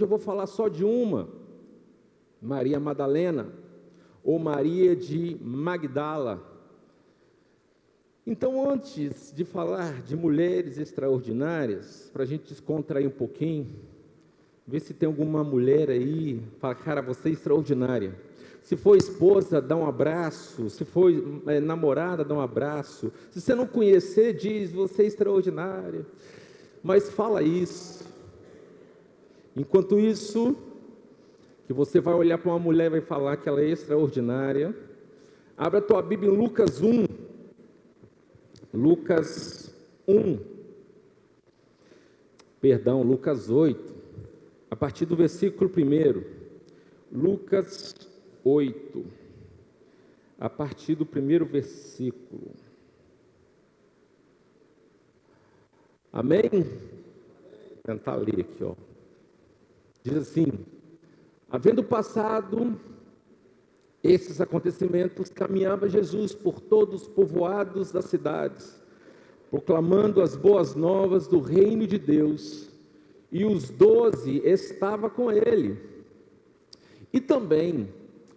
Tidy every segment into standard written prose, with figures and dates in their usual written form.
hoje eu vou falar só de uma, Maria Madalena, ou Maria de Magdala. Então, antes de falar de mulheres extraordinárias, para a gente descontrair um pouquinho, ver se tem alguma mulher aí, fala, cara, você é extraordinária. Se for esposa, dá um abraço. Se for namorada, dá um abraço. Se você não conhecer, diz, você é extraordinária. Mas fala isso. Enquanto isso, que você vai olhar para uma mulher e vai falar que ela é extraordinária, abra a tua Bíblia em Lucas 1. Lucas 8, a partir do versículo 1. Lucas 8, a partir do primeiro versículo. Amém? Vou tentar ler aqui, ó. Diz assim: havendo passado esses acontecimentos, caminhava Jesus por todos os povoados das cidades, proclamando as boas novas do reino de Deus, e os 12 estavam com ele. E também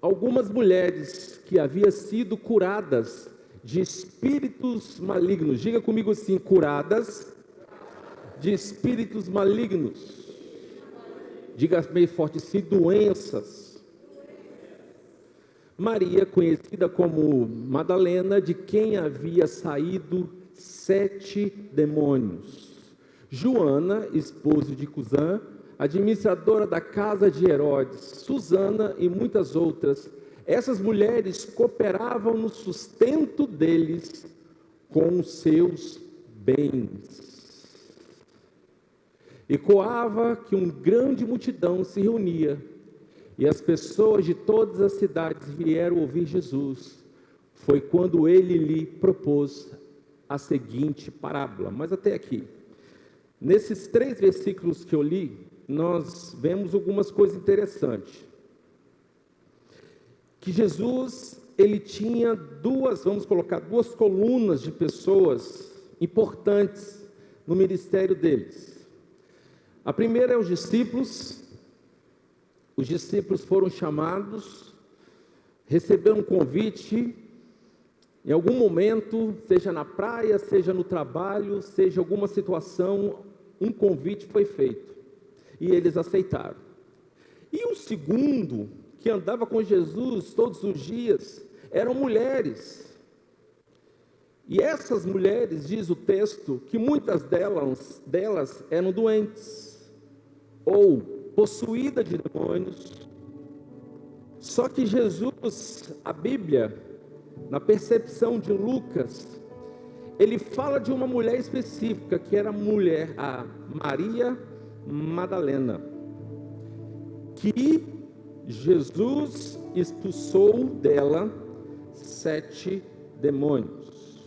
algumas mulheres que haviam sido curadas de espíritos malignos. Diga comigo assim: curadas de espíritos malignos. Diga meio forte assim: doenças. Maria, conhecida como Madalena, de quem havia saído 7 demônios. Joana, esposa de Cusã, administradora da casa de Herodes. Susana e muitas outras. Essas mulheres cooperavam no sustento deles com os seus bens. Ecoava que uma grande multidão se reunia, e as pessoas de todas as cidades vieram ouvir Jesus. Foi quando ele lhe propôs a seguinte parábola. Mas até aqui, nesses 3 versículos que eu li, nós vemos algumas coisas interessantes. Que Jesus, ele tinha duas colunas de pessoas importantes no ministério deles. A primeira é os discípulos. Os discípulos foram chamados, receberam um convite, em algum momento, seja na praia, seja no trabalho, seja alguma situação, um convite foi feito, e eles aceitaram. E o segundo, que andava com Jesus todos os dias, eram mulheres. E essas mulheres, diz o texto, que muitas delas eram doentes, ou possuída de demônios. Só que Jesus, a Bíblia, na percepção de Lucas, ele fala de uma mulher específica, que era a Maria Madalena, que Jesus expulsou dela 7 demônios.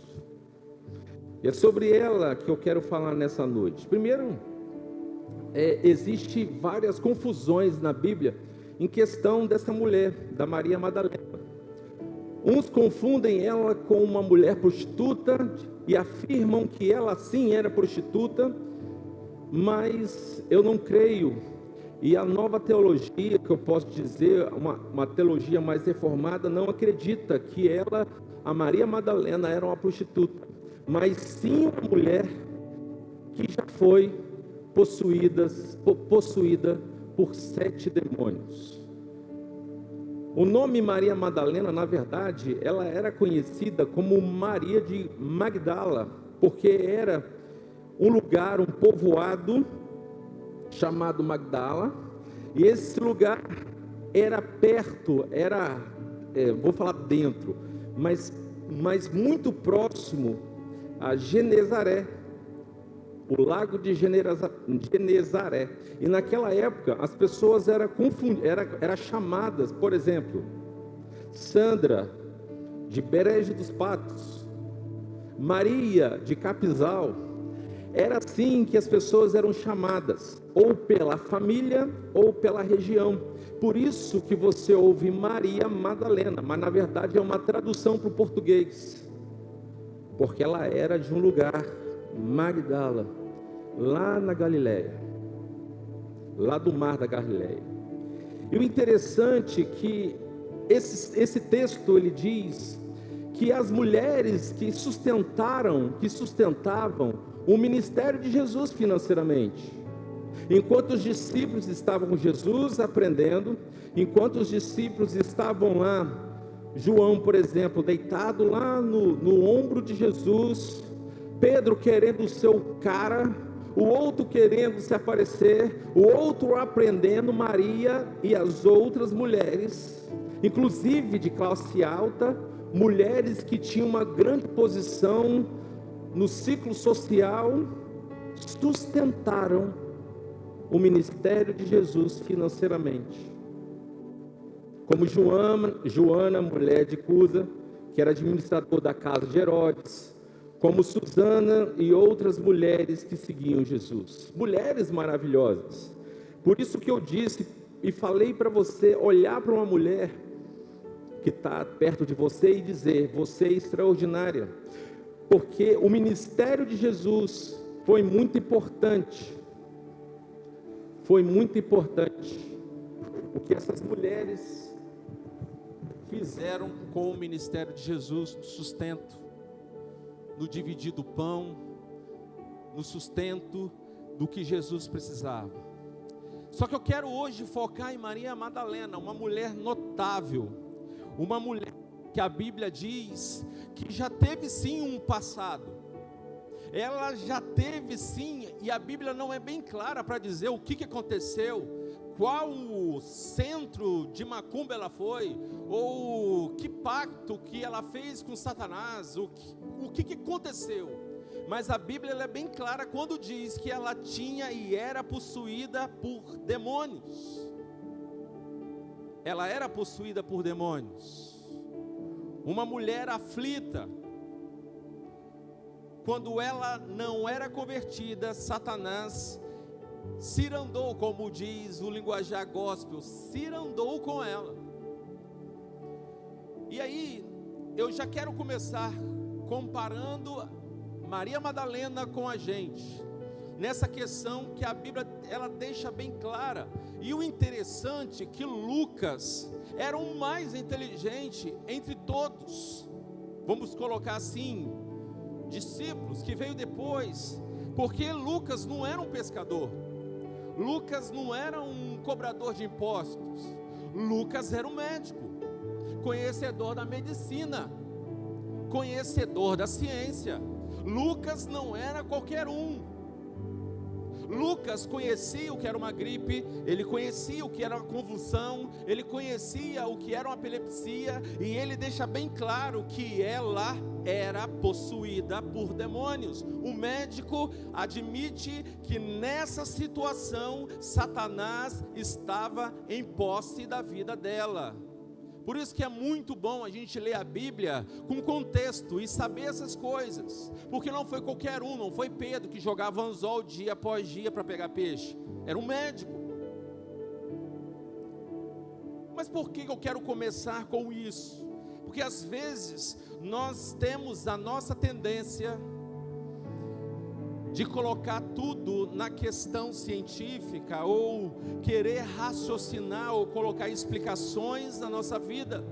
E é sobre ela que eu quero falar nessa noite. Primeiro, existe várias confusões na Bíblia em questão dessa mulher, da Maria Madalena. Uns confundem ela com uma mulher prostituta e afirmam que ela sim era prostituta, mas eu não creio. E a nova teologia, que eu posso dizer, uma teologia mais reformada, não acredita que ela, a Maria Madalena, era uma prostituta, mas sim uma mulher que já foi possuída por 7 demônios. O nome Maria Madalena, na verdade, ela era conhecida como Maria de Magdala, porque era um lugar, um povoado chamado Magdala, e esse lugar era perto, vou falar dentro, mas muito próximo a Genezaré, o lago de Genezaré. E naquela época as pessoas eram chamadas, por exemplo, Sandra de Brejo dos Patos, Maria de Capizal. Era assim que as pessoas eram chamadas, ou pela família ou pela região. Por isso que você ouve Maria Madalena, mas na verdade é uma tradução para o português, porque ela era de um lugar, Magdala, lá na Galileia. lá do mar da Galileia. E o interessante é que esse texto ele diz que as mulheres que sustentavam o ministério de Jesus financeiramente, enquanto os discípulos estavam com Jesus aprendendo, enquanto os discípulos estavam lá, João, por exemplo, deitado lá no ombro de Jesus, Pedro querendo o seu cara, o outro querendo se aparecer, o outro aprendendo, Maria e as outras mulheres, inclusive de classe alta, mulheres que tinham uma grande posição no ciclo social, sustentaram o ministério de Jesus financeiramente. Como Joana, mulher de Cusa, que era administrador da casa de Herodes, como Susana e outras mulheres que seguiam Jesus. Mulheres maravilhosas. Por isso que eu disse e falei para você olhar para uma mulher que está perto de você e dizer: você é extraordinária. Porque o ministério de Jesus foi muito importante. Foi muito importante o que essas mulheres fizeram com o ministério de Jesus no sustento, no dividir do pão, no sustento do que Jesus precisava. Só que eu quero hoje focar em Maria Madalena, uma mulher notável, uma mulher que a Bíblia diz que já teve sim um passado. Ela já teve sim, e a Bíblia não é bem clara para dizer o que aconteceu, qual o centro de macumba ela foi, ou que pacto que ela fez com Satanás, o que aconteceu. Mas a Bíblia ela é bem clara quando diz que ela tinha e era possuída por demônios. Ela era possuída por demônios. Uma mulher aflita. Quando ela não era convertida, Satanás cirandou, como diz o linguajar gospel, cirandou com ela. E aí, eu já quero começar comparando Maria Madalena com a gente, nessa questão que a Bíblia ela deixa bem clara. E o interessante é que Lucas era o mais inteligente entre todos, vamos colocar assim, discípulos que veio depois, porque Lucas não era um pescador, Lucas não era um cobrador de impostos, Lucas era um médico, conhecedor da medicina, conhecedor da ciência. Lucas não era qualquer um. Lucas conhecia o que era uma gripe, ele conhecia o que era uma convulsão, ele conhecia o que era uma epilepsia, e ele deixa bem claro que ela era possuída por demônios. O médico admite que nessa situação Satanás estava em posse da vida dela. Por isso que é muito bom a gente ler a Bíblia com contexto e saber essas coisas, porque não foi qualquer um, não foi Pedro que jogava anzol dia após dia para pegar peixe, era um médico. Mas por que eu quero começar com isso? Porque às vezes nós temos a nossa tendência de colocar tudo na questão científica, ou querer raciocinar, ou colocar explicações na nossa vida.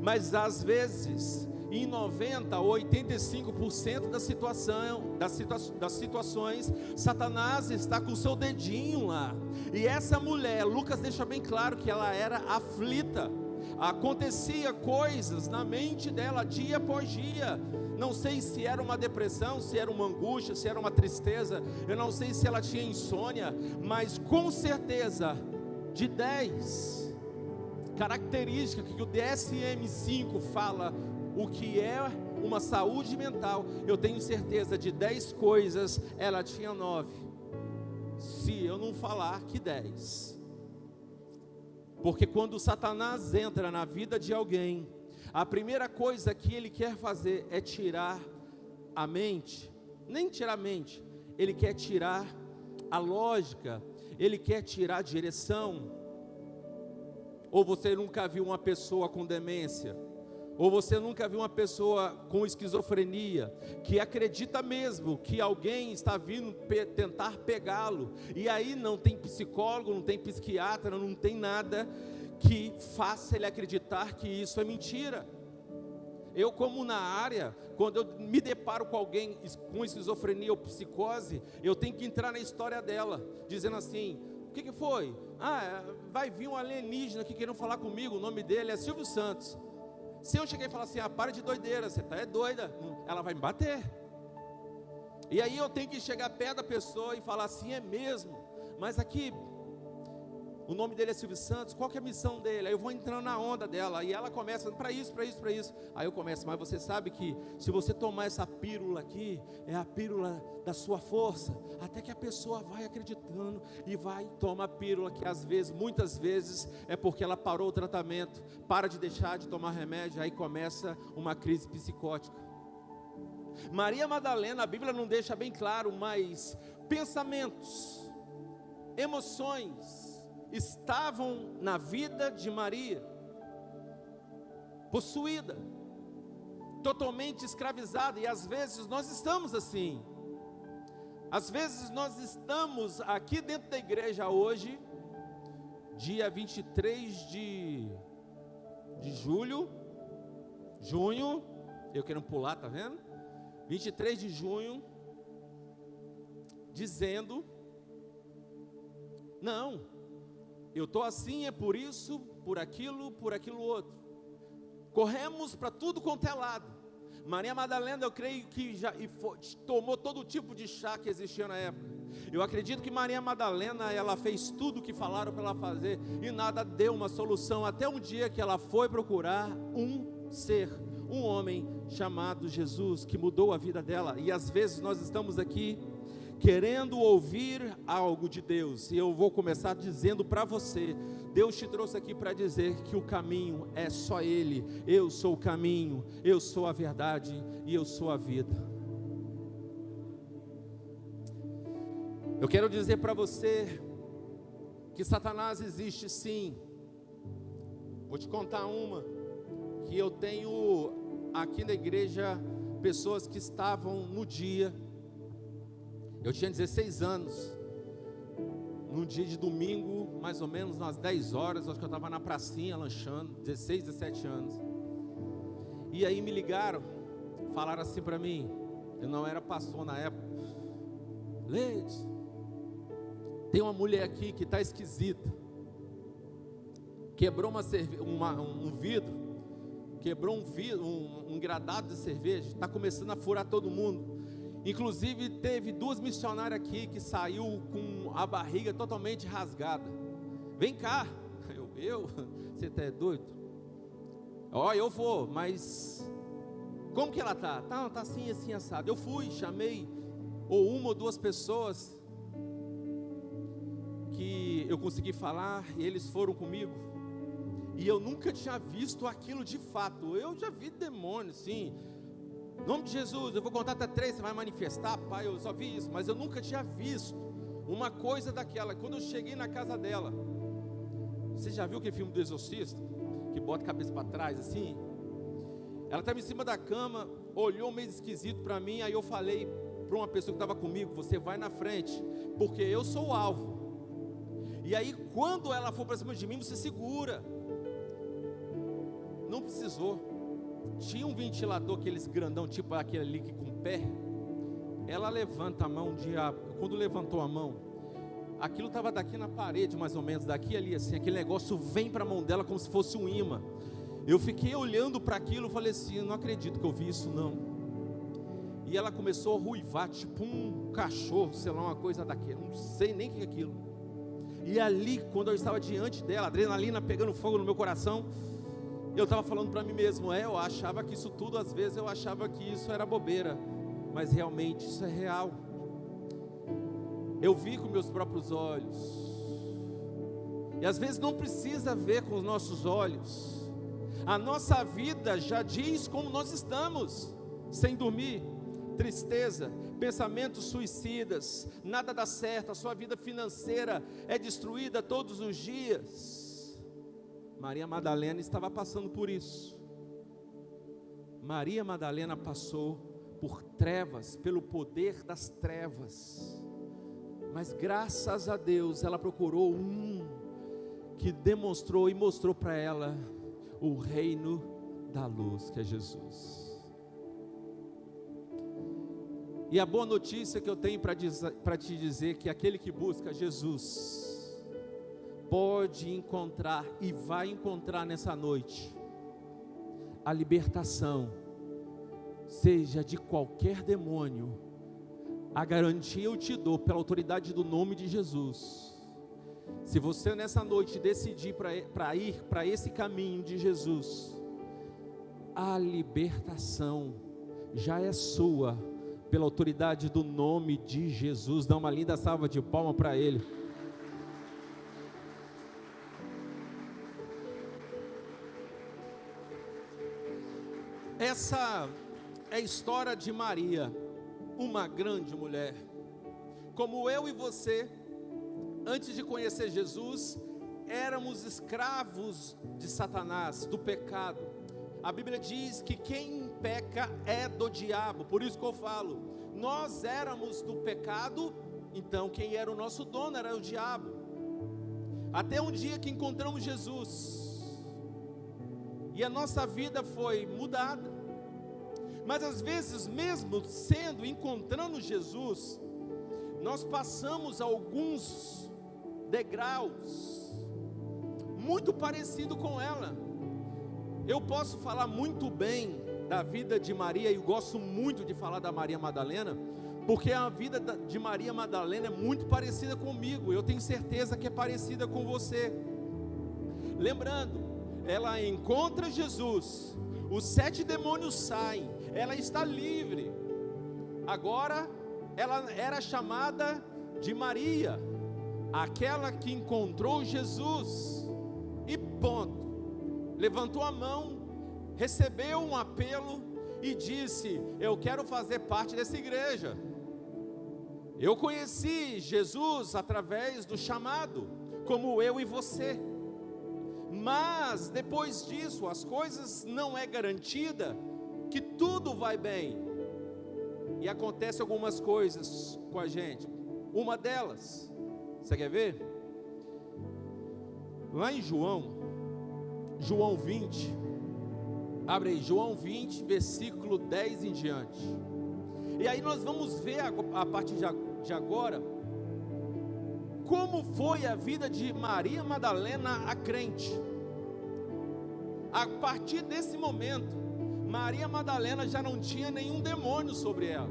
Mas às vezes, em 90 ou 85% das situações, Satanás está com o seu dedinho lá. E essa mulher, Lucas deixa bem claro que ela era aflita. Acontecia coisas na mente dela dia após dia. Não sei se era uma depressão, se era uma angústia, se era uma tristeza. Eu não sei se ela tinha insônia, mas com certeza, de 10 características que o DSM-5 fala o que é uma saúde mental, eu tenho certeza de 10 coisas, ela tinha 9. Se eu não falar que 10. Porque quando Satanás entra na vida de alguém, a primeira coisa que ele quer fazer é tirar a mente. Nem tirar a mente, ele quer tirar a lógica, ele quer tirar a direção. Ou você nunca viu uma pessoa com demência? Ou você nunca viu uma pessoa com esquizofrenia, que acredita mesmo que alguém está vindo tentar pegá-lo, e aí não tem psicólogo, não tem psiquiatra, não tem nada que faça ele acreditar que isso é mentira. Eu, como na área, quando eu me deparo com alguém com esquizofrenia ou psicose, eu tenho que entrar na história dela, dizendo assim: o que foi? Vai vir um alienígena aqui querendo falar comigo, o nome dele é Silvio Santos. Se eu cheguei e falar assim: para de doideira, você é doida, ela vai me bater. E aí eu tenho que chegar perto da pessoa e falar assim: é mesmo, mas aqui, o nome dele é Silvio Santos, qual que é a missão dele? Aí eu vou entrando na onda dela, e ela começa, para isso. Aí eu começo: mas você sabe que se você tomar essa pílula aqui, é a pílula da sua força, até que a pessoa vai acreditando, e vai tomar a pílula, que às vezes, muitas vezes, é porque ela parou o tratamento, para de deixar de tomar remédio, aí começa uma crise psicótica. Maria Madalena, a Bíblia não deixa bem claro, mas pensamentos, emoções, estavam na vida de Maria, possuída, totalmente escravizada. E às vezes nós estamos assim. Às vezes nós estamos aqui dentro da igreja hoje, dia 23 de junho, eu quero pular, tá vendo? 23 de junho, dizendo: não, eu estou assim, é por isso, por aquilo outro. Corremos para tudo quanto é lado. Maria Madalena, eu creio que tomou todo tipo de chá que existia na época. Eu acredito que Maria Madalena, ela fez tudo o que falaram para ela fazer, e nada deu uma solução, até um dia que ela foi procurar um homem chamado Jesus, que mudou a vida dela. E às vezes nós estamos aqui querendo ouvir algo de Deus, e eu vou começar dizendo para você: Deus te trouxe aqui para dizer que o caminho é só Ele. Eu sou o caminho, eu sou a verdade e eu sou a vida. Eu quero dizer para você que Satanás existe sim. Vou te contar uma, que eu tenho aqui na igreja pessoas que estavam no dia, eu tinha 16 anos, num dia de domingo, mais ou menos nas 10 horas, acho que eu estava na pracinha lanchando, 16, 17 anos. E aí me ligaram, falaram assim para mim, eu não era pastor na época: Leite, tem uma mulher aqui que está esquisita, quebrou um vidro, quebrou um gradado de cerveja, está começando a furar todo mundo. Inclusive teve 2 missionárias aqui que saiu com a barriga totalmente rasgada. Vem cá. Você é doido? Eu vou, mas como que ela tá? Tá assim, assim, assado. Eu fui, chamei uma ou 2 pessoas que eu consegui falar, e eles foram comigo. E eu nunca tinha visto aquilo de fato. Eu já vi demônio, sim. Em nome de Jesus, eu vou contar até 3, você vai manifestar, pai, eu só vi isso, mas eu nunca tinha visto uma coisa daquela. Quando eu cheguei na casa dela, você já viu aquele filme do Exorcista, que bota a cabeça para trás assim? Ela estava em cima da cama, olhou meio esquisito para mim, aí eu falei para uma pessoa que estava comigo: você vai na frente, porque eu sou o alvo. E aí quando ela for para cima de mim, você segura. Não precisou. Tinha um ventilador, aqueles grandão, tipo aquele ali que com pé. Ela levanta a mão, quando levantou a mão, aquilo estava daqui na parede, mais ou menos, daqui ali assim, aquele negócio vem para a mão dela como se fosse um imã. Eu fiquei olhando para aquilo, falei assim: eu não acredito que eu vi isso não. E ela começou a ruivar, tipo um cachorro, sei lá, uma coisa daquela, não sei nem o que é aquilo. E ali, quando eu estava diante dela, a adrenalina pegando fogo no meu coração, eu estava falando para mim mesmo: eu achava que isso tudo, às vezes eu achava que isso era bobeira, mas realmente isso é real. Eu vi com meus próprios olhos. E às vezes não precisa ver com os nossos olhos. A nossa vida já diz como nós estamos: sem dormir, tristeza, pensamentos suicidas, nada dá certo, a sua vida financeira é destruída todos os dias. Maria Madalena estava passando por isso. Maria Madalena passou por trevas, pelo poder das trevas, mas graças a Deus ela procurou um que demonstrou e mostrou para ela o reino da luz, que é Jesus. E a boa notícia que eu tenho para te dizer que aquele que busca Jesus pode encontrar e vai encontrar nessa noite a libertação, seja de qualquer demônio. A garantia eu te dou pela autoridade do nome de Jesus. Se você nessa noite decidir para ir para esse caminho de Jesus, a libertação já é sua pela autoridade do nome de Jesus. Dá uma linda salva de palmas para Ele. Essa é a história de Maria, uma grande mulher. Como eu e você, antes de conhecer Jesus, éramos escravos de Satanás, do pecado. A Bíblia diz que quem peca é do diabo. Por isso que eu falo, nós éramos do pecado, então quem era o nosso dono era o diabo. Até um dia que encontramos Jesus, e a nossa vida foi mudada. Mas às vezes, mesmo encontrando Jesus, nós passamos alguns degraus muito parecido com ela. Eu posso falar muito bem da vida de Maria, e gosto muito de falar da Maria Madalena, porque a vida de Maria Madalena é muito parecida comigo. Eu tenho certeza que é parecida com você. Lembrando, ela encontra Jesus, os 7 demônios saem, ela está livre. Agora ela era chamada de Maria, aquela que encontrou Jesus, e ponto. Levantou a mão, recebeu um apelo e disse: eu quero fazer parte dessa igreja. Eu conheci Jesus através do chamado, como eu e você. Mas depois disso, as coisas não é garantida que tudo vai bem. E acontece algumas coisas com a gente. Uma delas, você quer ver? Lá em João 20, abre aí, João 20, versículo 10 em diante. E aí nós vamos ver a partir de agora, como foi a vida de Maria Madalena, a crente. A partir desse momento, Maria Madalena já não tinha nenhum demônio sobre ela.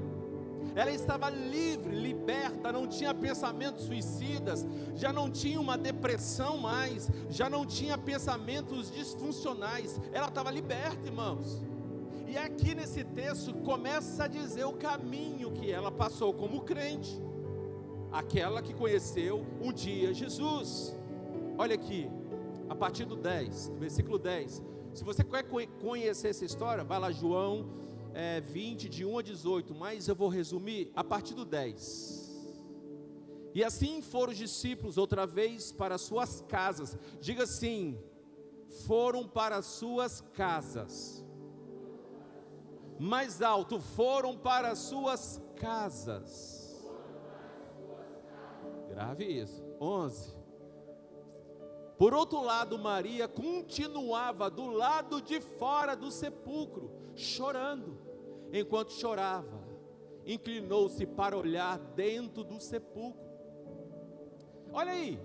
Ela estava livre, liberta, não tinha pensamentos suicidas, já não tinha uma depressão mais, já não tinha pensamentos disfuncionais. Ela estava liberta, irmãos. E aqui nesse texto começa a dizer o caminho que ela passou como crente, aquela que conheceu um dia Jesus. Olha aqui, a partir do versículo 10. Se você quer conhecer essa história, vai lá, João 20, de 1 a 18, mas eu vou resumir a partir do 10. E assim foram os discípulos outra vez para suas casas. Diga assim: foram para suas casas. Mais alto: foram para suas casas. Grave isso. 11. Por outro lado, Maria continuava do lado de fora do sepulcro, chorando. Enquanto chorava, inclinou-se para olhar dentro do sepulcro. Olha aí,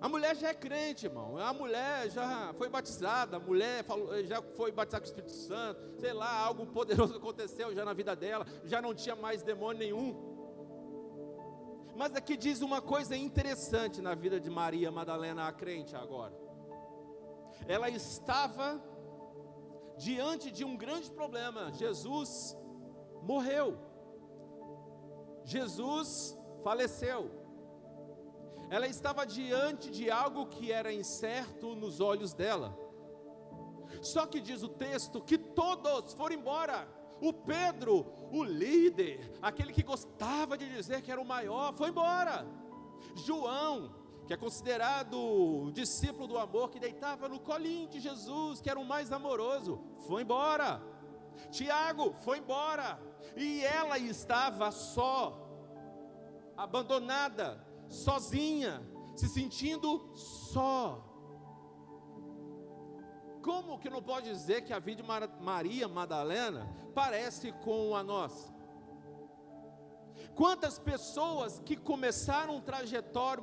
a mulher já é crente, irmão. A mulher já foi batizada, a mulher já foi batizada com o Espírito Santo, sei lá, algo poderoso aconteceu já na vida dela, já não tinha mais demônio nenhum. Mas aqui diz uma coisa interessante na vida de Maria Madalena, a crente agora. Ela estava diante de um grande problema. Jesus morreu, Jesus faleceu. Ela estava diante de algo que era incerto nos olhos dela. Só que diz o texto que todos foram embora. O Pedro, o líder, aquele que gostava de dizer que era o maior, foi embora. João, que é considerado o discípulo do amor, que deitava no colinho de Jesus, que era o mais amoroso, foi embora. Tiago foi embora, e ela estava só, abandonada, sozinha, se sentindo só. Como que não pode dizer que a vida de Maria Madalena parece com a nossa? Quantas pessoas que começaram um trajetório,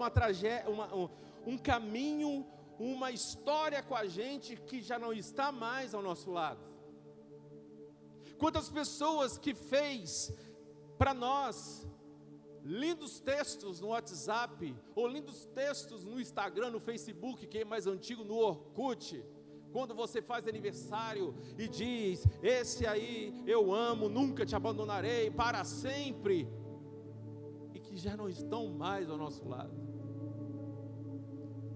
um caminho, uma história com a gente, que já não está mais ao nosso lado? Quantas pessoas que fez para nós lindos textos no WhatsApp, ou lindos textos no Instagram, no Facebook, que é mais antigo, no Orkut, quando você faz aniversário e diz: esse aí eu amo, nunca te abandonarei, para sempre, e que já não estão mais ao nosso lado.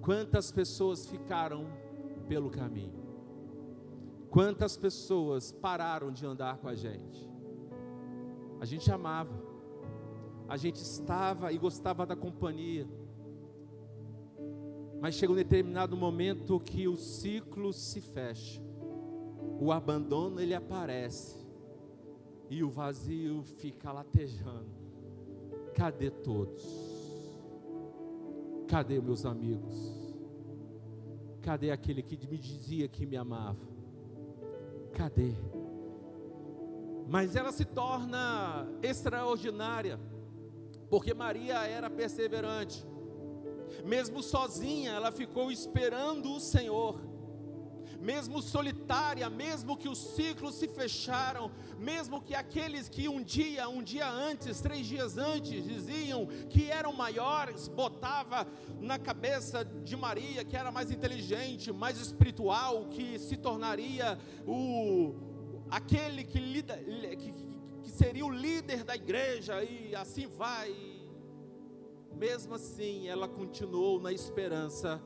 Quantas pessoas ficaram pelo caminho? Quantas pessoas pararam de andar com a gente? A gente amava, a gente estava e gostava da companhia, mas chega um determinado momento que o ciclo se fecha, o abandono ele aparece, e o vazio fica latejando. Cadê todos? Cadê meus amigos? Cadê aquele que me dizia que me amava? Cadê? Mas ela se torna extraordinária, porque Maria era perseverante. Mesmo sozinha, ela ficou esperando o Senhor. Mesmo solitária, mesmo que os ciclos se fecharam, mesmo que aqueles que um dia antes, 3 dias antes, diziam que eram maiores, botava na cabeça de Maria que era mais inteligente, mais espiritual, que se tornaria aquele que seria o líder da igreja, e assim vai. Mesmo assim, ela continuou na esperança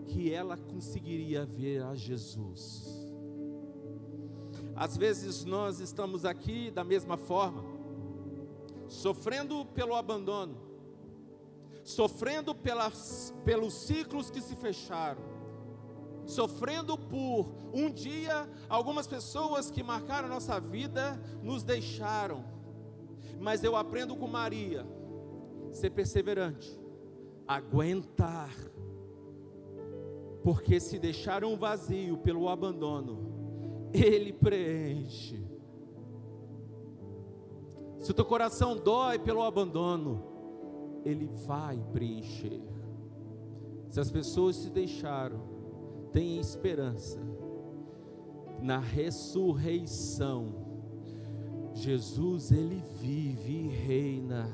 que ela conseguiria ver a Jesus. Às vezes nós estamos aqui da mesma forma, sofrendo pelo abandono, sofrendo pelos ciclos que se fecharam, sofrendo por um dia algumas pessoas que marcaram a nossa vida nos deixaram. Mas eu aprendo com Maria: ser perseverante, aguentar, porque se deixar um vazio pelo abandono, Ele preenche. Se o teu coração dói pelo abandono, Ele vai preencher. Se as pessoas se deixaram, tenha esperança, na ressurreição, Jesus Ele vive e reina,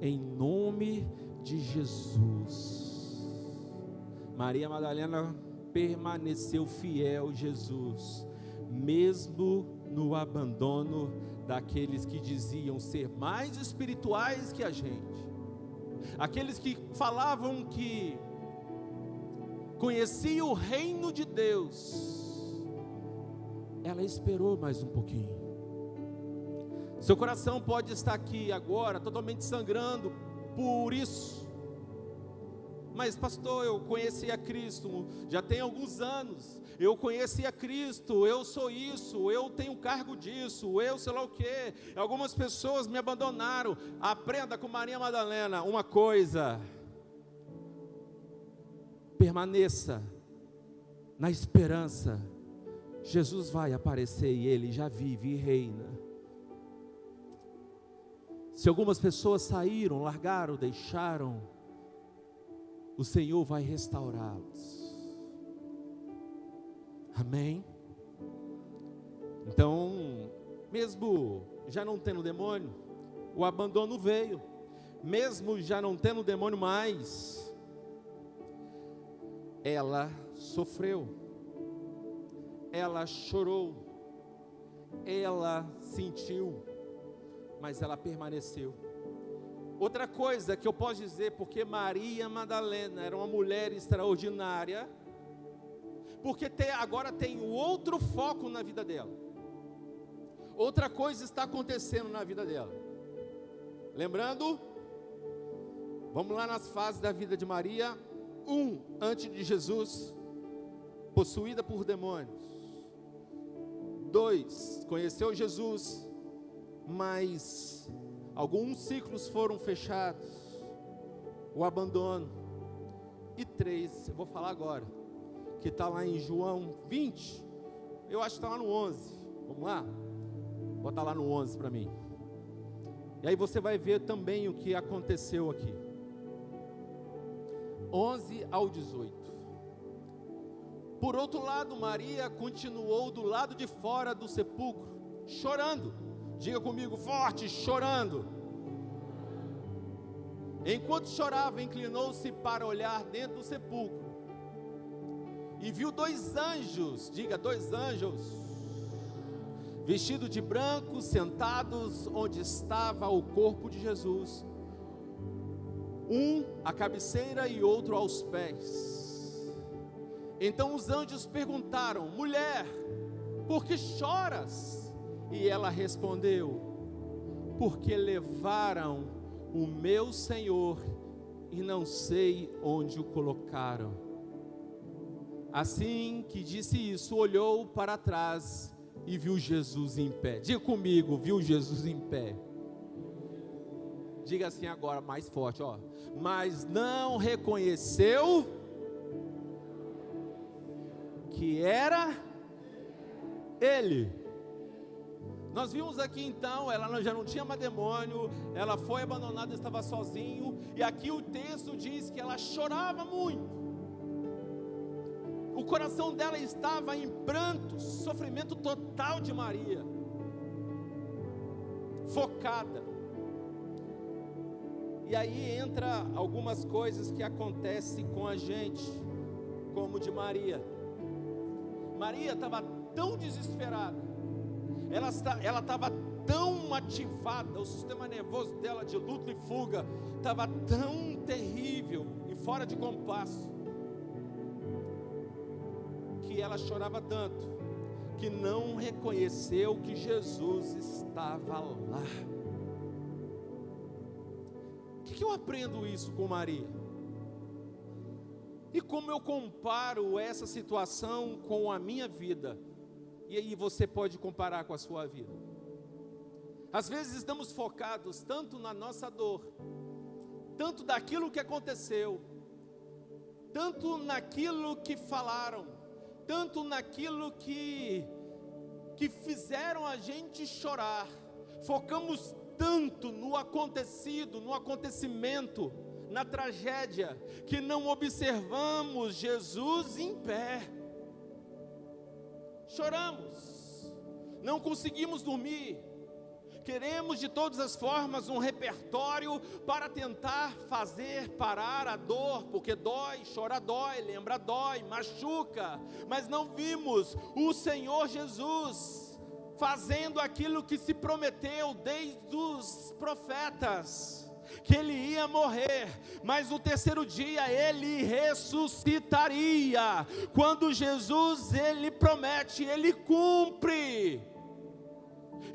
em nome de Jesus. Maria Madalena permaneceu fiel a Jesus, mesmo no abandono daqueles que diziam ser mais espirituais que a gente, aqueles que falavam que conheciam o reino de Deus. Ela esperou mais um pouquinho. Seu coração pode estar aqui agora totalmente sangrando por isso. Mas pastor, eu conheci a Cristo, já tem alguns anos, eu conheci a Cristo, eu sou isso, eu tenho cargo disso, eu sei lá o que, algumas pessoas me abandonaram. Aprenda com Maria Madalena uma coisa: permaneça na esperança, Jesus vai aparecer e Ele já vive e reina. Se algumas pessoas saíram, largaram, deixaram, o Senhor vai restaurá-los. Amém? Então, mesmo já não tendo demônio, o abandono veio. Mesmo já não tendo demônio mais, ela sofreu, ela chorou, ela sentiu, mas ela permaneceu. Outra coisa que eu posso dizer, porque Maria Madalena era uma mulher extraordinária, porque agora tem outro foco na vida dela, outra coisa está acontecendo na vida dela. Lembrando, Vamos lá nas fases da vida de Maria. 1, antes de Jesus, possuída por demônios. 2, conheceu Jesus, mas alguns ciclos foram fechados, o abandono. E 3, eu vou falar agora, que está lá em João 20, eu acho que está lá no 11, vamos lá? Bota lá no 11 para mim. E aí você vai ver também o que aconteceu aqui. 11 ao 18. Por outro lado, Maria continuou do lado de fora do sepulcro, chorando. Diga comigo forte, chorando. Enquanto chorava, inclinou-se para olhar dentro do sepulcro e viu 2 anjos, diga 2 anjos, vestidos de branco, sentados onde estava o corpo de Jesus, um à cabeceira e outro aos pés. Então os anjos perguntaram: mulher, por que choras? E ela respondeu: porque levaram o meu Senhor e não sei onde o colocaram. Assim que disse isso, olhou para trás e viu Jesus em pé. Diga comigo, viu Jesus em pé. Diga assim agora, mais forte, ó. Mas não reconheceu que era Ele. Nós vimos aqui então, ela já não tinha mais demônio, ela foi abandonada, estava sozinho, e aqui o texto diz que ela chorava muito. O coração dela estava em prantos, sofrimento total de Maria, focada. E aí entra algumas coisas que acontecem com a gente, como de Maria. Maria estava tão desesperada, ela estava tão ativada, o sistema nervoso dela de luta e fuga estava tão terrível e fora de compasso, que ela chorava tanto, que não reconheceu que Jesus estava lá. O que eu aprendo isso com Maria? E como eu comparo essa situação com a minha vida? E aí você pode comparar com a sua vida. Às vezes estamos focados tanto na nossa dor, tanto daquilo que aconteceu, tanto naquilo que falaram, tanto naquilo que fizeram a gente chorar. Focamos tanto no acontecido, no acontecimento, na tragédia, que não observamos Jesus em pé. Choramos, não conseguimos dormir, queremos de todas as formas um repertório para tentar fazer parar a dor, porque dói, chora dói, lembra dói, machuca, mas não vimos o Senhor Jesus fazendo aquilo que se prometeu desde os profetas, que Ele ia morrer, mas no terceiro dia Ele ressuscitaria. Quando Jesus, Ele promete, Ele cumpre.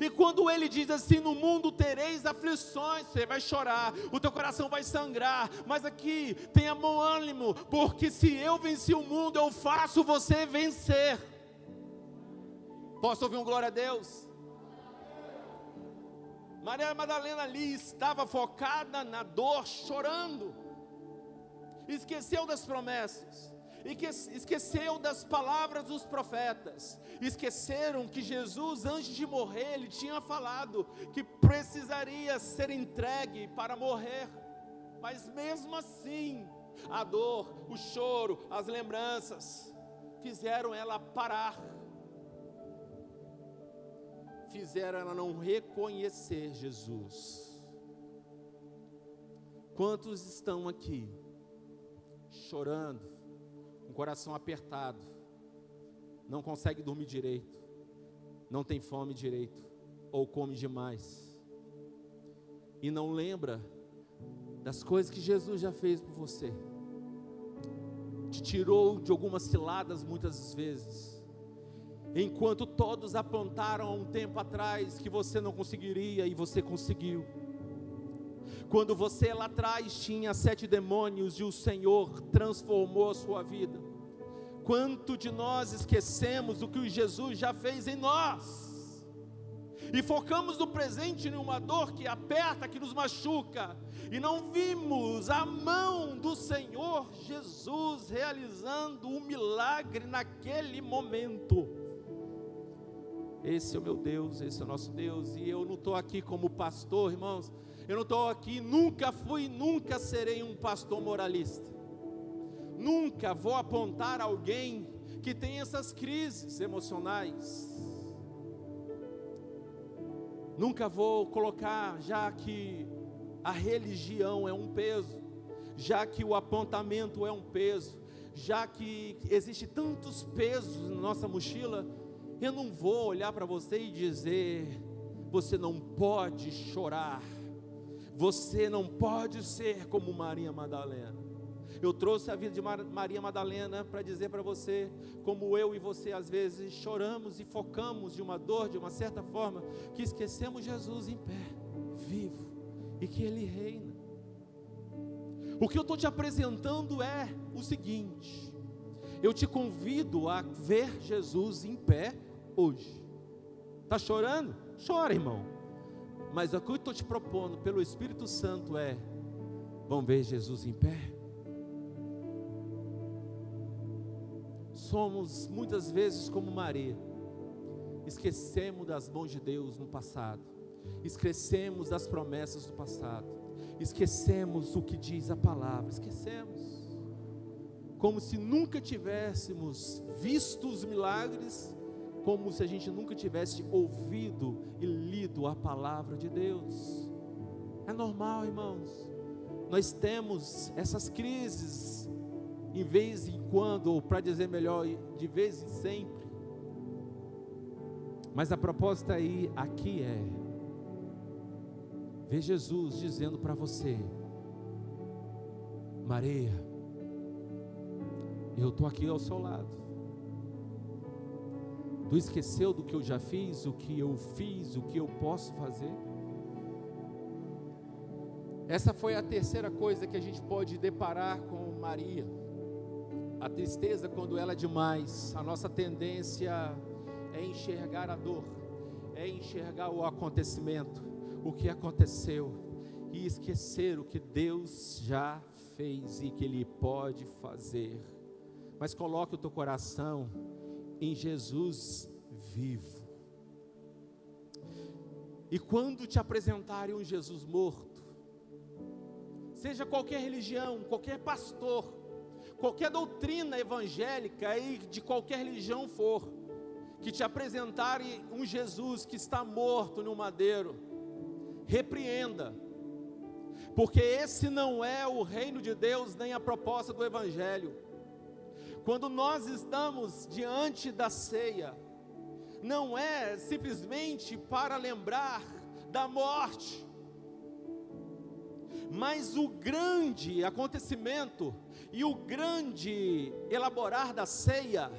E quando Ele diz assim: no mundo tereis aflições, você vai chorar, o teu coração vai sangrar, mas aqui tenha bom ânimo, porque se eu venci o mundo, eu faço você vencer. Posso ouvir um glória a Deus? Maria Madalena ali estava focada na dor, chorando, esqueceu das promessas, esqueceu das palavras dos profetas, esqueceram que Jesus, antes de morrer, Ele tinha falado que precisaria ser entregue para morrer, mas mesmo assim, a dor, o choro, as lembranças, fizeram ela parar, fizeram ela não reconhecer Jesus. Quantos estão aqui, chorando, com o coração apertado, não consegue dormir direito, não tem fome direito, ou come demais, e não lembra das coisas que Jesus já fez por você, te tirou de algumas ciladas muitas vezes, enquanto todos apontaram há um tempo atrás que você não conseguiria, e você conseguiu. Quando você lá atrás tinha 7 demônios e o Senhor transformou a sua vida. Quanto de nós esquecemos o que Jesus já fez em nós e focamos no presente em uma dor que aperta, que nos machuca, e não vimos a mão do Senhor Jesus realizando um milagre naquele momento. Esse é o meu Deus, esse é o nosso Deus. E eu não estou aqui como pastor, irmãos. Eu não estou aqui, nunca fui, nunca serei um pastor moralista. Nunca vou apontar alguém que tem essas crises emocionais. Nunca vou colocar, já que a religião é um peso, já que o apontamento é um peso, já que existe tantos pesos na nossa mochila, eu não vou olhar para você e dizer: você não pode chorar, você não pode ser como Maria Madalena. Eu trouxe a vida de Maria Madalena para dizer para você, como eu e você às vezes choramos e focamos de uma dor, de uma certa forma, que esquecemos Jesus em pé, vivo, e que Ele reina. O que eu estou te apresentando é o seguinte: eu te convido a ver Jesus em pé hoje. Está chorando? Chora, irmão. Mas o que eu estou te propondo pelo Espírito Santo é: vamos ver Jesus em pé? Somos muitas vezes como Maria, esquecemos das mãos de Deus no passado, esquecemos das promessas do passado, esquecemos o que diz a palavra, esquecemos, como se nunca tivéssemos visto os milagres, como se a gente nunca tivesse ouvido e lido a palavra de Deus. É normal, irmãos, nós temos essas crises, em vez em quando, ou para dizer melhor, de vez em sempre. Mas a proposta aí, aqui é ver Jesus dizendo para você: Maria, eu estou aqui ao seu lado. Tu esqueceu do que eu já fiz, o que eu fiz, o que eu posso fazer? Essa foi a terceira coisa que a gente pode deparar com Maria. A tristeza, quando ela é demais, a nossa tendência é enxergar a dor, é enxergar o acontecimento, o que aconteceu, e esquecer o que Deus já fez e que Ele pode fazer. Mas coloque o teu coração em Jesus vivo. E quando te apresentarem um Jesus morto, seja qualquer religião, qualquer pastor, qualquer doutrina evangélica e de qualquer religião for, que te apresentarem um Jesus que está morto no madeiro, repreenda, porque esse não é o reino de Deus, nem a proposta do evangelho. Quando nós estamos diante da ceia, não é simplesmente para lembrar da morte, mas o grande acontecimento e o grande elaborar da ceia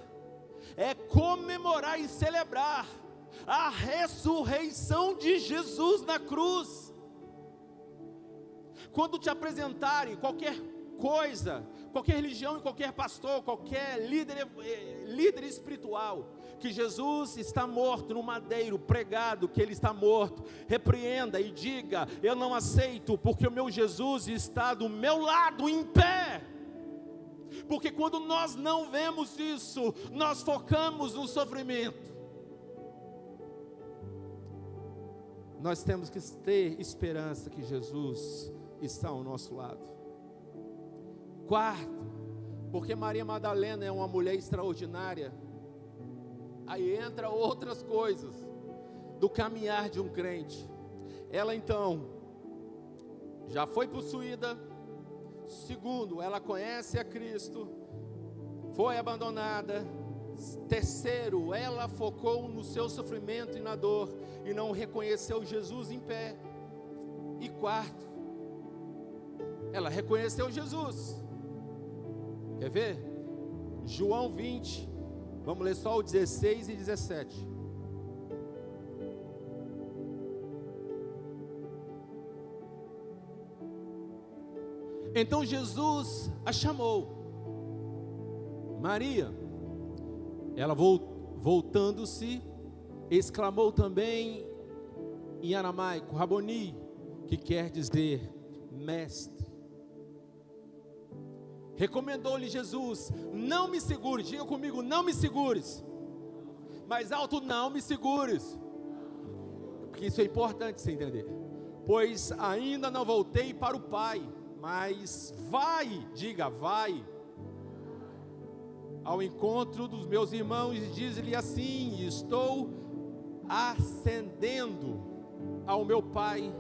é comemorar e celebrar a ressurreição de Jesus na cruz. Quando te apresentarem qualquer coisa, qualquer religião e qualquer pastor, qualquer líder espiritual, que Jesus está morto no madeiro, pregado que Ele está morto, repreenda e diga: eu não aceito, porque o meu Jesus está do meu lado em pé. Porque quando nós não vemos isso, nós focamos no sofrimento. Nós temos que ter esperança que Jesus está ao nosso lado. Quarto, porque Maria Madalena é uma mulher extraordinária. Aí entra outras coisas do caminhar de um crente. Ela então já foi possuída. Segundo, ela conhece a Cristo, foi abandonada. Terceiro, ela focou no seu sofrimento e na dor e não reconheceu Jesus em pé. E quarto, ela reconheceu Jesus. Quer ver? João 20, vamos ler só o 16 e 17. Então Jesus a chamou. Maria, ela voltando-se, exclamou também em aramaico, Raboni, que quer dizer mestre. Recomendou-lhe Jesus, não me segures, diga comigo, não me segures. Mais alto, não me segures. Porque isso é importante você entender. Pois ainda não voltei para o Pai, mas vai, diga, vai ao encontro dos meus irmãos e diz-lhe assim: estou ascendendo ao meu Pai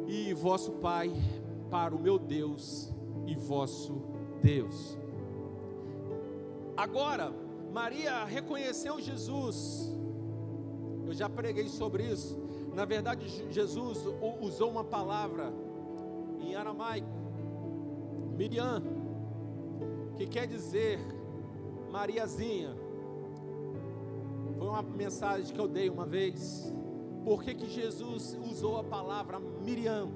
e vosso Pai, para o meu Deus e vosso Deus. Agora, Maria reconheceu Jesus. Eu já preguei sobre isso. Na verdade, Jesus usou uma palavra em aramaico, Miriam, que quer dizer Mariazinha. Foi uma mensagem que eu dei uma vez. Por que Jesus usou a palavra Miriam?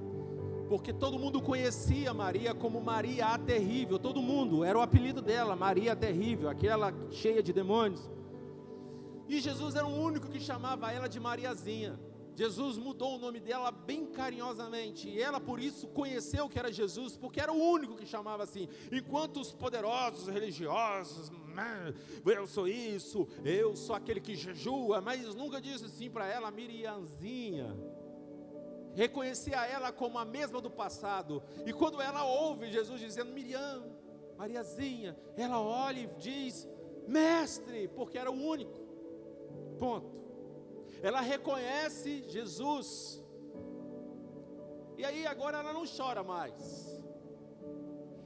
Porque todo mundo conhecia Maria como Maria a Terrível. Todo mundo, era o apelido dela, Maria a Terrível, aquela cheia de demônios. E Jesus era o único que chamava ela de Mariazinha. Jesus mudou o nome dela bem carinhosamente, e ela por isso conheceu que era Jesus, porque era o único que chamava assim. Enquanto os poderosos religiosos, eu sou isso, eu sou aquele que jejua, mas nunca disse assim para ela, Miriamzinha. Reconhecia ela como a mesma do passado, e quando ela ouve Jesus dizendo Miriam, Mariazinha, ela olha e diz mestre, porque era o único, ponto. Ela reconhece Jesus, e aí agora ela não chora mais.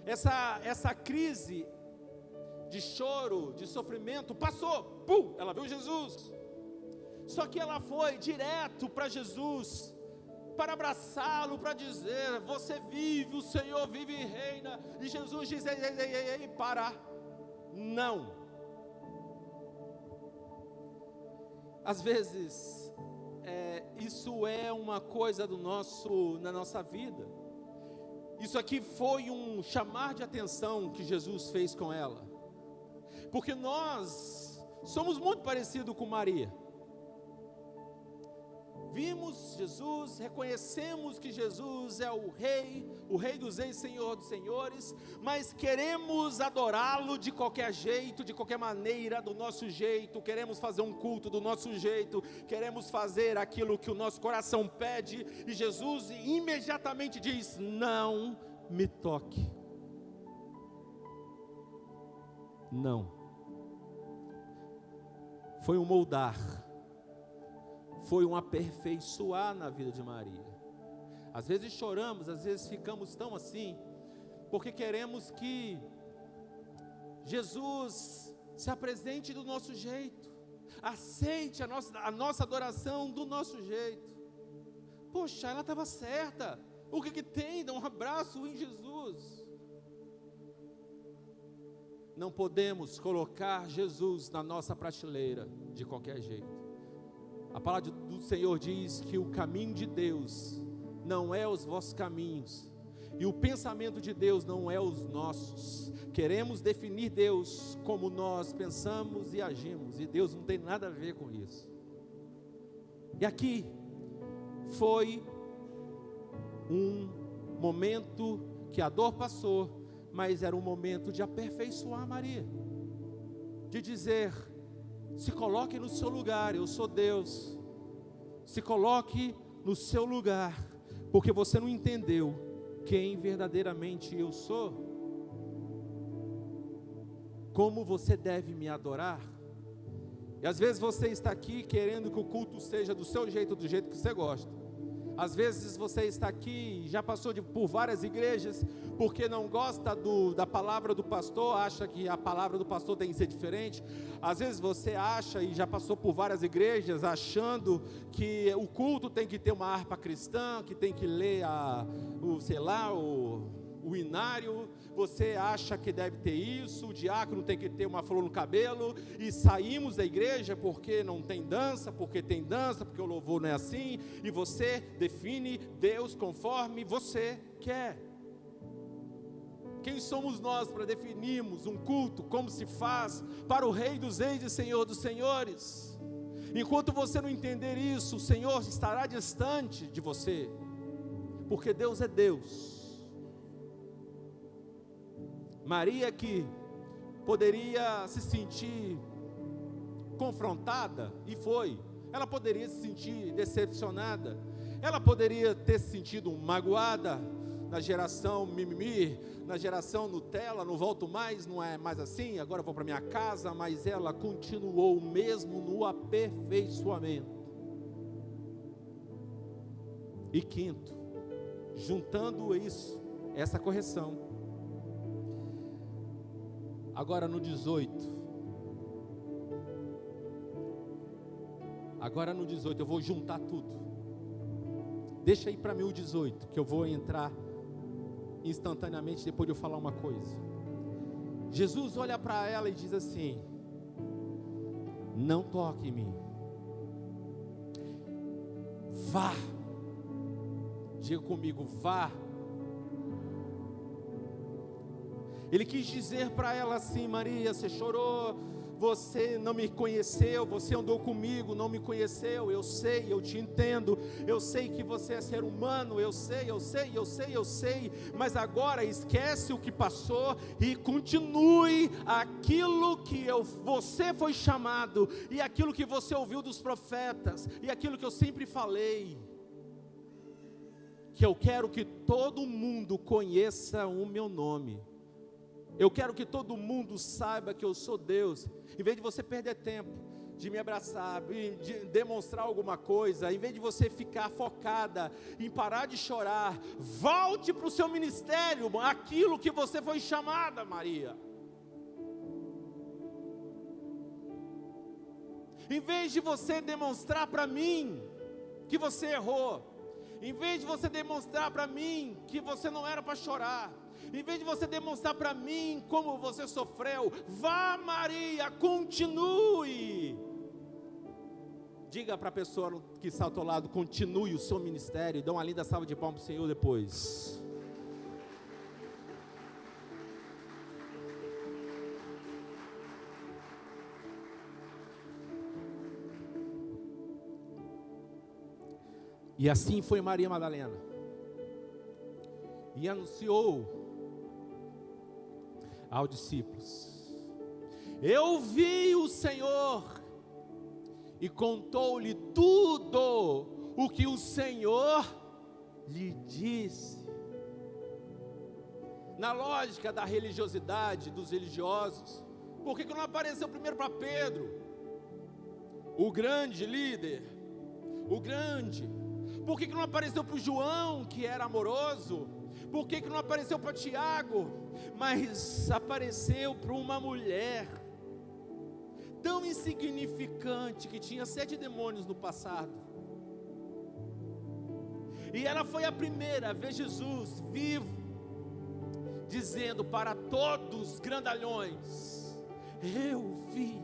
Essa crise de choro, de sofrimento passou, pum, ela viu Jesus. Só que ela foi direto para Jesus, para abraçá-lo, para dizer, você vive, o Senhor vive e reina. E Jesus diz, ei, para, não. Às vezes, isso é uma coisa na nossa vida. Isso aqui foi um chamar de atenção que Jesus fez com ela. Porque nós somos muito parecidos com Maria. Vimos Jesus, reconhecemos que Jesus é o Rei dos Reis, Senhor dos Senhores, mas queremos adorá-lo de qualquer jeito, de qualquer maneira, do nosso jeito, queremos fazer um culto do nosso jeito, queremos fazer aquilo que o nosso coração pede, e Jesus imediatamente diz, não me toque. Não. Foi um moldar, foi um aperfeiçoar na vida de Maria. Às vezes choramos, às vezes ficamos tão assim, porque queremos que Jesus se apresente do nosso jeito, aceite a nossa adoração do nosso jeito. Poxa, ela estava certa, o que tem? Dá um abraço em Jesus. Não podemos colocar Jesus na nossa prateleira de qualquer jeito. A palavra do Senhor diz que o caminho de Deus não é os vossos caminhos, e o pensamento de Deus não é os nossos. Queremos definir Deus como nós pensamos e agimos, e Deus não tem nada a ver com isso. E aqui foi um momento que a dor passou, mas era um momento de aperfeiçoar Maria, de dizer, se coloque no seu lugar, eu sou Deus, se coloque no seu lugar, porque você não entendeu quem verdadeiramente eu sou, como você deve me adorar. E às vezes você está aqui querendo que o culto seja do seu jeito, do jeito que você gosta. Às vezes você está aqui e já passou por várias igrejas, porque não gosta da palavra do pastor, acha que a palavra do pastor tem que ser diferente. Às vezes você acha e já passou por várias igrejas, achando que o culto tem que ter uma harpa cristã, que tem que ler o inário. Você acha que deve ter isso, o diácono tem que ter uma flor no cabelo, e saímos da igreja porque não tem dança, porque tem dança, porque o louvor não é assim, e você define Deus conforme você quer. Quem somos nós para definirmos um culto, como se faz, para o Rei dos Reis e Senhor dos Senhores? Enquanto você não entender isso, o Senhor estará distante de você, porque Deus é Deus. Maria, que poderia se sentir confrontada, e foi, ela poderia se sentir decepcionada, ela poderia ter se sentido magoada, na geração mimimi, na geração Nutella, não volto mais, não é mais assim, agora vou para minha casa, mas ela continuou mesmo no aperfeiçoamento. E quinto, juntando isso, essa correção, agora no 18, eu vou juntar tudo. Deixa aí para mim o 18, que eu vou entrar instantaneamente depois de eu falar uma coisa. Jesus olha para ela e diz assim: não toque em mim, vá. Diga comigo, vá. Ele quis dizer para ela assim: Maria, você chorou, você não me conheceu, você andou comigo, não me conheceu, eu sei, eu te entendo, eu sei que você é ser humano, eu sei, mas agora esquece o que passou e continue aquilo que você foi chamado, e aquilo que você ouviu dos profetas, e aquilo que eu sempre falei, que eu quero que todo mundo conheça o meu nome. Eu quero que todo mundo saiba que eu sou Deus. Em vez de você perder tempo de me abraçar, de demonstrar alguma coisa, em vez de você ficar focada em parar de chorar, volte para o seu ministério, aquilo que você foi chamada, Maria. Em vez de você demonstrar para mim que você errou, em vez de você demonstrar para mim que você não era para chorar, em vez de você demonstrar para mim como você sofreu, vá, Maria, continue. Diga para a pessoa que está ao teu lado: continue o seu ministério. Dá uma linda salva de palmas para o Senhor depois. E assim foi Maria Madalena, e anunciou aos discípulos: eu vi o Senhor, e contou-lhe tudo o que o Senhor lhe disse. Na lógica da religiosidade dos religiosos, por que não apareceu primeiro para Pedro, o grande líder, o grande? Por que não apareceu para o João, que era amoroso? Por que não apareceu para Tiago? Mas apareceu para uma mulher tão insignificante, que tinha 7 demônios no passado, e ela foi a primeira a ver Jesus vivo, dizendo para todos grandalhões: eu vi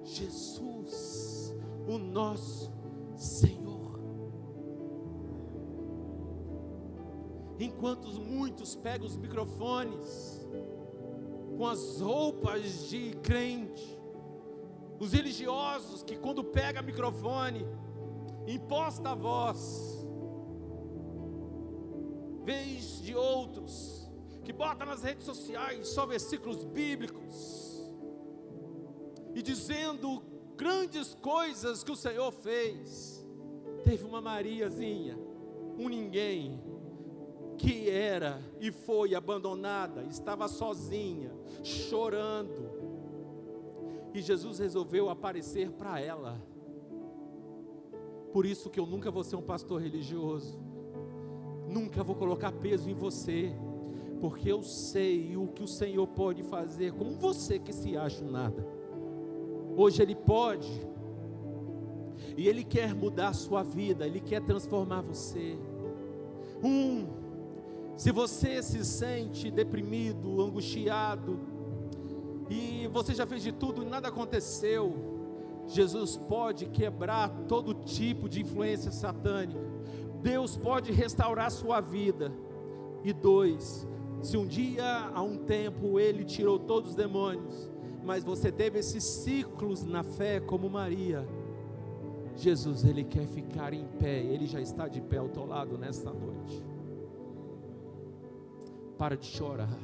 Jesus, o nosso Senhor. Enquanto muitos pegam os microfones com as roupas de crente, os religiosos que quando pega microfone, imposta a voz, vez de outros que botam nas redes sociais só versículos bíblicos, e dizendo grandes coisas que o Senhor fez. Teve uma Mariazinha, um ninguém, que era e foi abandonada, estava sozinha, chorando, e Jesus resolveu aparecer para ela. Por isso que eu nunca vou ser um pastor religioso, nunca vou colocar peso em você, porque eu sei o que o Senhor pode fazer com você que se acha um nada. Hoje Ele pode, e Ele quer mudar a sua vida, Ele quer transformar você. Se você se sente deprimido, angustiado, e você já fez de tudo e nada aconteceu, Jesus pode quebrar todo tipo de influência satânica. Deus pode restaurar a sua vida. E 2, Se um dia, há um tempo, Ele tirou todos os demônios, mas você teve esses ciclos na fé como Maria, Jesus, Ele quer ficar em pé. Ele já está de pé ao teu lado nesta noite. Para de chorar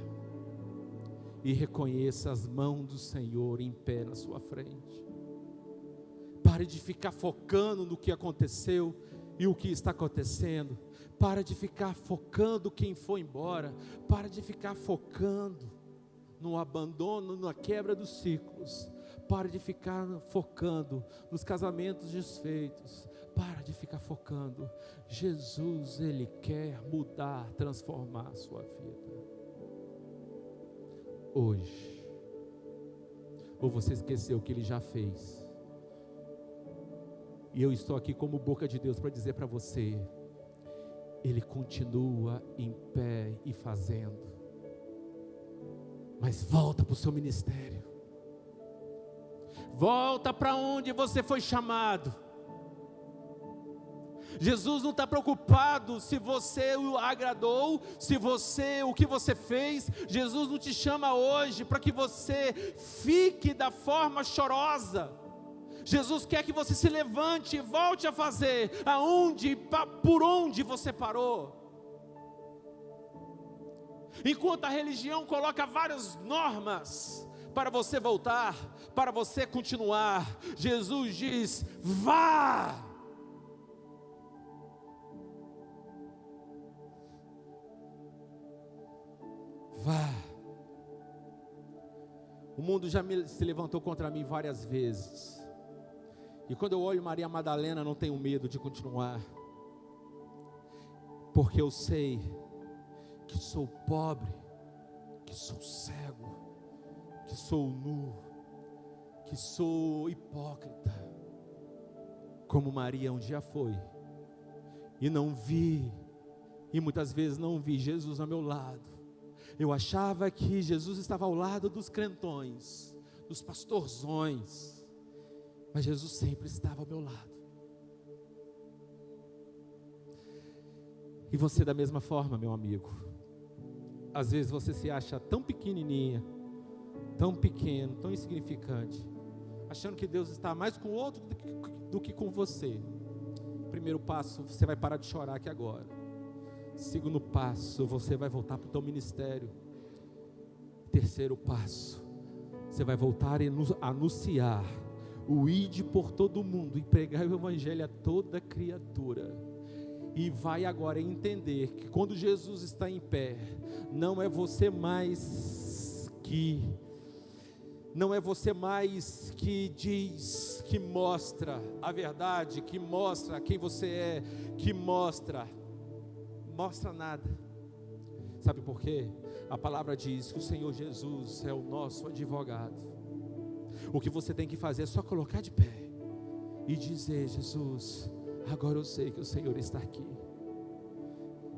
e reconheça as mãos do Senhor em pé na sua frente. Pare de ficar focando no que aconteceu e o que está acontecendo. Para de ficar focando quem foi embora. Para de ficar focando no abandono, na quebra dos ciclos. Para de ficar focando nos casamentos desfeitos. Para de ficar focando. Jesus, Ele quer mudar, transformar a sua vida. Hoje. Ou você esqueceu o que Ele já fez? E eu estou aqui como boca de Deus para dizer para você: Ele continua em pé e fazendo. Mas volta para o seu ministério. Volta para onde você foi chamado. Jesus não está preocupado se você o agradou, o que você fez. Jesus não te chama hoje para que você fique da forma chorosa. Jesus quer que você se levante e volte a fazer por onde você parou. Enquanto a religião coloca várias normas para você voltar, para você continuar, Jesus diz: vá. Vá. O mundo já se levantou contra mim várias vezes. E quando eu olho Maria Madalena, não tenho medo de continuar. Porque eu sei que sou pobre, que sou cego, que sou nu, que sou hipócrita, como Maria um dia foi, e não vi, e muitas vezes não vi Jesus ao meu lado. Eu achava que Jesus estava ao lado dos crentões, dos pastorzões, mas Jesus sempre estava ao meu lado. E você da mesma forma, meu amigo. Às vezes você se acha tão pequenininha, tão pequeno, tão insignificante, achando que Deus está mais com o outro do que com você. Primeiro passo, você vai parar de chorar aqui agora. Segundo passo, você vai voltar para o teu ministério. Terceiro passo, você vai voltar a anunciar o ide por todo mundo e pregar o evangelho a toda criatura. E vai agora entender que quando Jesus está em pé, não é você mais que diz, que mostra a verdade, que mostra quem você é, que mostra nada. Sabe por quê? A palavra diz que o Senhor Jesus é o nosso advogado. O que você tem que fazer é só colocar de pé e dizer: Jesus, agora eu sei que o Senhor está aqui.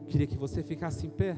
Queria que você ficasse em pé.